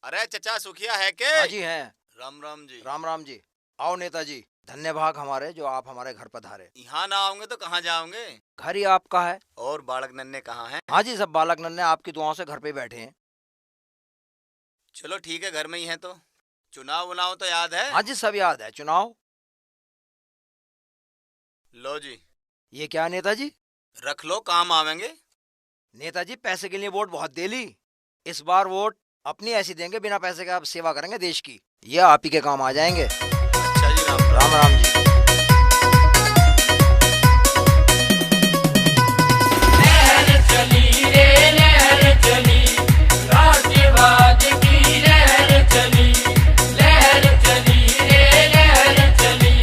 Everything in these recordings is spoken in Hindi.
अरे चचा सुखिया है के? हाँ जी है। राम राम जी। राम राम जी। आओ नेताजी, धन्य भाग हमारे जो आप हमारे घर पधारे। यहाँ ना आओगे तो कहाँ जाओगे? घर ही आपका है। और बालक नन्हे कहाँ हैं? हाँ जी, सब बालक नन्हे आपकी दुआओं से घर पे बैठे हैं। चलो ठीक है, घर में ही है तो। चुनाव उनाव तो याद है? हाँ जी, सब याद है। चुनाव लो जी। ये क्या नेताजी? रख लो, काम आवेंगे। नेताजी पैसे के लिए वोट बहुत दे ली, इस बार वोट अपनी ऐसी देंगे, बिना पैसे के आप सेवा करेंगे देश की, ये आप ही के काम आ जाएंगे। अच्छा जी, राम राम। राम राम जी। लहर चली रे लहर चली, राष्ट्रवाद की लहर चली। लहर चली रे लहर चली,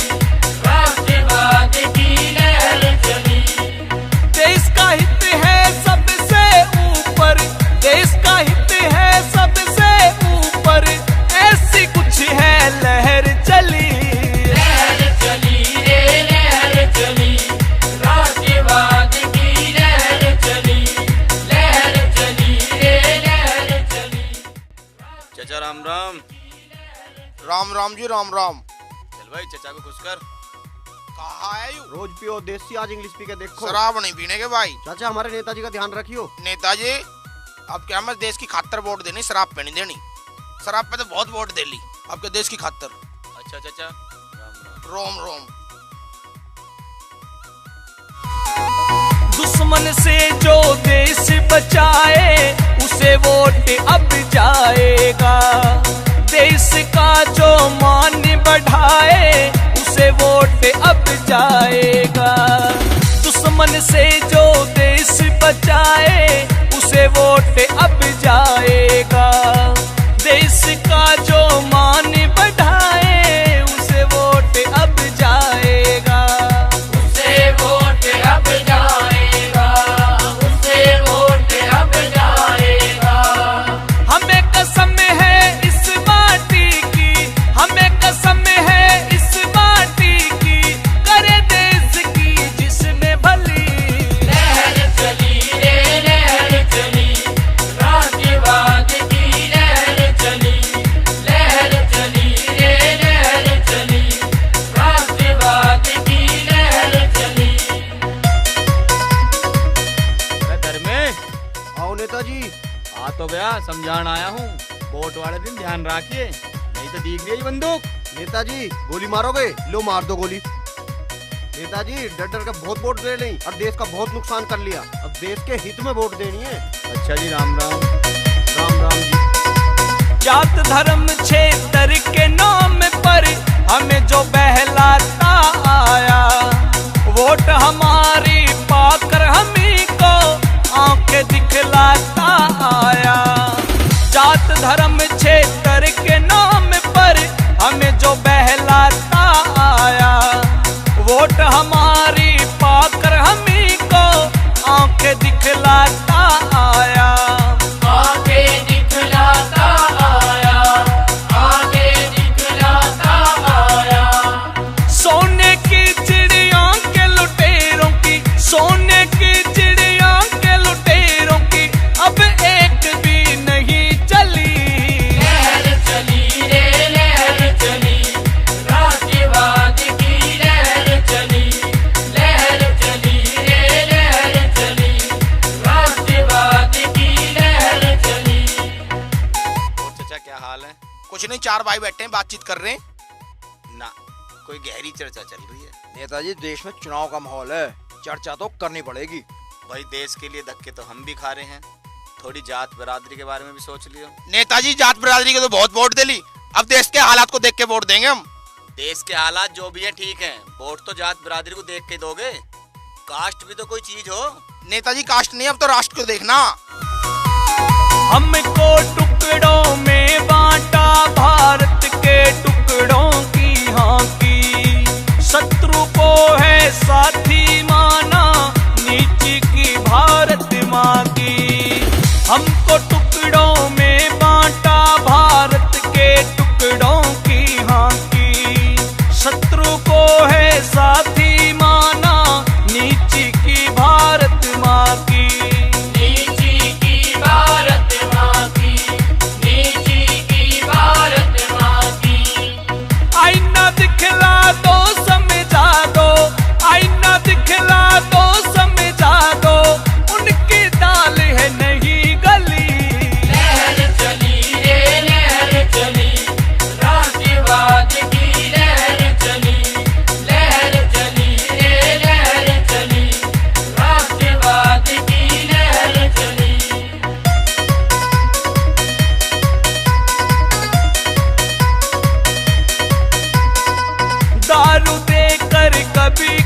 राष्ट्रवाद की लहर चली। देश का हित है सबसे ऊपर, देश का हित है सबसे ऊपर, ऐसी कुछ है लहर चली। लहर चली रे लहर चली, राष्ट्रवाद की लहर चली। लहर चली रे लहर चली। चचा राम राम। राम राम जी, राम राम। चल भाई चचा को खुश कर। कहाँ है यू? रोज पियो देसी, आज इंग्लिश पी के देखो। शराब नहीं पीने के भाई। चाचा हमारे नेताजी का ध्यान रखियो। नेताजी अब क्या मैं देश की खातर वोट देनी, शराब पे नहीं देनी। शराब पे तो बहुत वोट दे ली, अब क्या देश की खातर। अच्छा चचा, राम राम। रोम रोम। दुश्मन से जो देश बचाए उसे वोट अब जाएगा। देश का जो मान बढ़ाए उसे वोट अब जाएगा। दुश्मन से जो देश बचाए उसे वोट अब जाएगा। देश का जो मान बढ़ाए उसे वोट अब जाएगा। उसे वोट अब जाएगा, उसे वोट अब जाएगा। हमें कसम है इस माटी की, हमें कसम है इस माटी की, करे देश की जिसमें भली। लहर चली रे लहर चली, राष्ट्रवाद की लहर चली। लहर चली रे लहर चली, राष्ट्रवाद की लहर चली। घर में आओ नेताजी। आ तो गया, समझान आया हूँ। वोट वाले दिन ध्यान रखिए, नहीं तो दिख गई बंदूक। नेताजी गोली मारोगे? लो मार दो गोली। नेताजी डर डर के बहुत वोट दे ली और देश का बहुत नुकसान कर लिया, अब देश के हित में वोट देनी है। अच्छा जी, राम राम। राम राम जी। जात धर्म क्षेत्र के नाम पर हमें जो बहलाता आया, वोट हमारी पाकर हमी को आंखें दिखलाता आया। जात धर्म क्षेत्र के नाम पर हमें जो बहलाता आया, वोट हमारी पाकर हमी को आंखें दिखलाता आया। आगे दिखलाता आया, आगे दिखलाता आया। सोने की चिड़िया के लुटेरों की, सोने की चिड़िया के लुटेरों की अब एक भी नहीं चली। लहर चली रे लहर चली, राष्ट्रवाद की लहर चली। लहर चली रे लहर चली, राष्ट्रवाद की लहर चली। और चचा क्या हाल है? कुछ नहीं, चार भाई बैठे हैं, बातचीत कर रहे हैं। ना, कोई गहरी चर्चा चल रही है। नेताजी देश में चुनाव का माहौल है, चर्चा तो करनी पड़ेगी। भाई देश के लिए धक्के तो हम भी खा रहे हैं, थोड़ी जात बरादरी के बारे में भी सोच लियो। नेताजी जात बिरादरी के तो बहुत वोट दे ली, अब देश के हालात को देख के वोट देंगे हम। देश के हालात जो भी है ठीक है, वोट तो जात बरादरी को देख के दोगे। कास्ट भी तो कोई चीज हो। नेताजी कास्ट नहीं, अब तो राष्ट्र को देखना। हमको टुकड़ों में बांटा भारत के टुकड़ों की हाँकी। शत्रु को है साथी माना, नीची की भारत माँ की। हमको टुकड़ों में बांटा भारत के टुकड़ों की हाँकी। शत्रु को है साथी माना, नीची की भारत माँ की। नीची की भारत माँ की, नीची की कभी